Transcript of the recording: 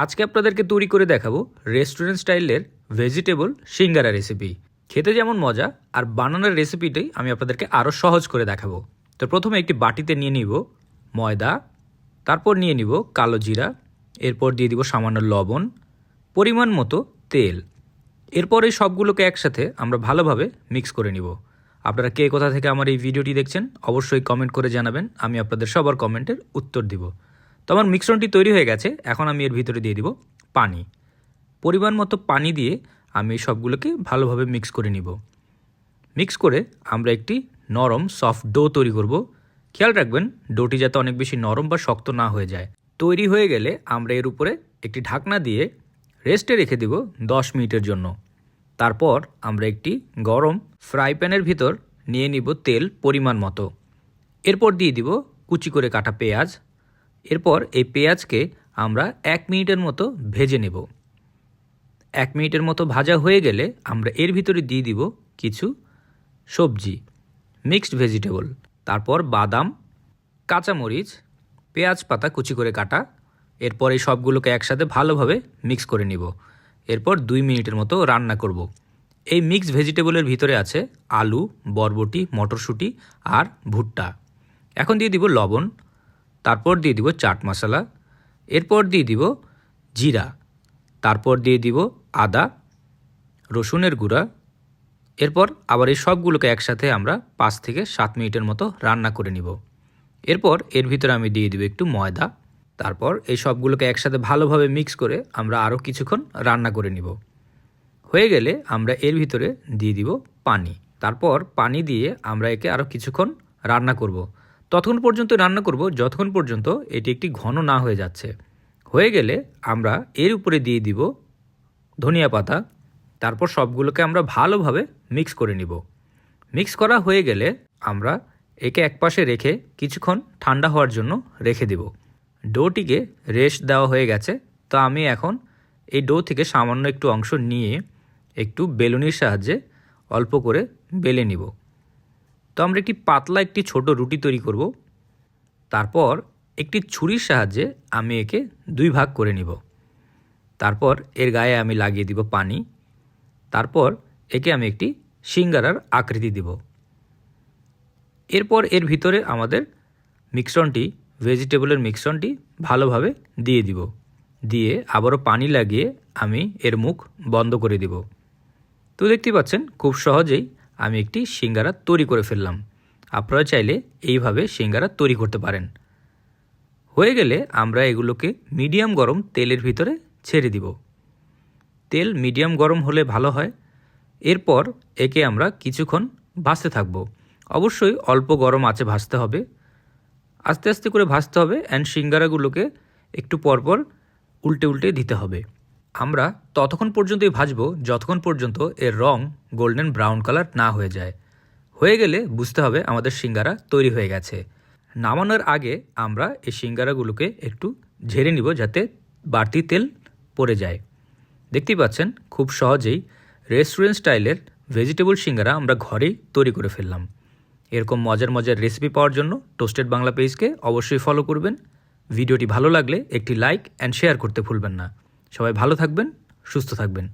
আজকে আপনাদেরকে তৈরি করে দেখাবো রেস্টুরেন্ট স্টাইলের ভেজিটেবল সিঙ্গারা রেসিপি। খেতে যেমন মজা আর বানানোর রেসিপিটাই আমি আপনাদেরকে আরও সহজ করে দেখাবো। তো প্রথমে একটি বাটিতে নিয়ে নিব ময়দা, তারপর নিয়ে নিব কালো জিরা, এরপর দিয়ে দিব সামান্য লবণ, পরিমাণ মতো তেল। এরপর এই সবগুলোকে একসাথে আমরা ভালোভাবে মিক্স করে নিব। আপনারা কে কোথা থেকে আমার এই ভিডিওটি দেখছেন অবশ্যই কমেন্ট করে জানাবেন, আমি আপনাদের সবার কমেন্টের উত্তর দিব। তো আমার মিশ্রণটি তৈরি হয়ে গেছে, এখন আমি এর ভিতরে দিয়ে দিব পানি। পরিমাণ মতো পানি দিয়ে আমি সবগুলোকে ভালোভাবে মিক্স করে নিব। মিক্স করে আমরা একটি নরম সফট ডো তৈরি করব। খেয়াল রাখবেন ডোটি যাতে অনেক বেশি নরম বা শক্ত না হয়ে যায়। তৈরি হয়ে গেলে আমরা এর উপরে একটি ঢাকনা দিয়ে রেস্টে রেখে দিব 10 মিনিটের জন্য। তারপর আমরা একটি গরম ফ্রাই প্যানের ভিতর নিয়ে নিব তেল পরিমাণ মতো। এরপর দিয়ে দিব কুচি করে কাটা পেঁয়াজ। এরপর এই পেঁয়াজকে আমরা 1 মিনিটের মতো ভেজে নেব। 1 মিনিটের মতো ভাজা হয়ে গেলে আমরা এর ভিতরে দিয়ে দিব কিছু সবজি, মিক্সড ভেজিটেবল, তারপর বাদাম, কাঁচামরিচ, পেঁয়াজ পাতা কুচি করে কাটা। এরপর এই সবগুলোকে একসাথে ভালোভাবে মিক্স করে নিব। এরপর 2 মিনিটের মতো রান্না করব। এই মিক্সড ভেজিটেবলের ভিতরে আছে আলু, বরবটি, মটরশুঁটি আর ভুট্টা। এখন দিয়ে দিব লবণ, তারপর দিয়ে দিব চাট মশলা, এরপর দিয়ে দিব জিরা, তারপর দিয়ে দিব আদা রসুনের গুঁড়া। এরপর আবার এই সবগুলোকে একসাথে আমরা 5 থেকে 7 মিনিটের মতো রান্না করে নিব। এরপর এর ভিতরে আমি দিয়ে দিব একটু ময়দা। তারপর এই সবগুলোকে একসাথে ভালোভাবে মিক্স করে আমরা আরও কিছুক্ষণ রান্না করে নিব। হয়ে গেলে আমরা এর ভিতরে দিয়ে দিব পানি। তারপর পানি দিয়ে আমরা একে আরও কিছুক্ষণ রান্না করব। ততক্ষণ পর্যন্ত রান্না করব যতক্ষণ পর্যন্ত এটি একটি ঘন না হয়ে যাচ্ছে। হয়ে গেলে আমরা এর উপরে দিয়ে দিব ধনিয়া পাতা। তারপর সবগুলোকে আমরা ভালোভাবে মিক্স করে নিব। মিক্স করা হয়ে গেলে আমরা একে একপাশে রেখে কিছুক্ষণ ঠান্ডা হওয়ার জন্য রেখে দেব। ডোটিকে রেস্ট দেওয়া হয়ে গেছে, তো আমি এখন এই ডো থেকে সামান্য একটু অংশ নিয়ে একটু বেলুনির সাহায্যে অল্প করে বেলে নিব। তো আমরা একটি পাতলা একটি ছোট রুটি তৈরি করব। তারপর একটি ছুরির সাহায্যে আমি একে 2 ভাগ করে নিব। তারপর এর গায়ে আমি লাগিয়ে দিব পানি। তারপর একে আমি একটি সিঙ্গারার আকৃতি দিব। এরপর এর ভিতরে আমাদের মিশ্রণটি, ভেজিটেবলের মিশ্রণটি ভালোভাবে দিয়ে দিব। দিয়ে আবারও পানি লাগিয়ে আমি এর মুখ বন্ধ করে দিব। তো দেখতে পাচ্ছেন খুব সহজেই আমি একটি সিঙ্গারা তৈরি করে ফেললাম। আপনারা চাইলে এইভাবে সিঙ্গারা তৈরি করতে পারেন। হয়ে গেলে আমরা এগুলোকে মিডিয়াম গরম তেলের ভিতরে ছেড়ে দিব। তেল মিডিয়াম গরম হলে ভালো হয়। এরপর একে আমরা কিছুক্ষণ ভাজতে থাকব। অবশ্যই অল্প গরম আঁচে ভাজতে হবে, আস্তে আস্তে করে ভাজতে হবে। অ্যান্ড সিঙ্গারাগুলোকে একটু পরপর উল্টে উল্টে দিতে হবে। আমরা ততক্ষণ পর্যন্তই ভাজবো যতক্ষণ পর্যন্ত এর রং গোল্ডেন ব্রাউন কালার না হয়ে যায়। হয়ে গেলে বুঝতে হবে আমাদের সিঙ্গারা তৈরি হয়ে গেছে। নামানোর আগে আমরা এই সিঙ্গারাগুলোকে একটু ঝেড়ে নিব যাতে বাড়তি তেল পড়ে যায়। দেখতেই পাচ্ছেন খুব সহজেই রেস্টুরেন্ট স্টাইলের ভেজিটেবল সিঙ্গারা আমরা ঘরেই তৈরি করে ফেললাম। এরকম মজার মজার রেসিপি পাওয়ার জন্য টোস্টেড বাংলা পেজকে অবশ্যই ফলো করবেন। ভিডিওটি ভালো লাগলে একটি লাইক অ্যান্ড শেয়ার করতে ভুলবেন না। সবাই ভালো থাকবেন, সুস্থ থাকবেন।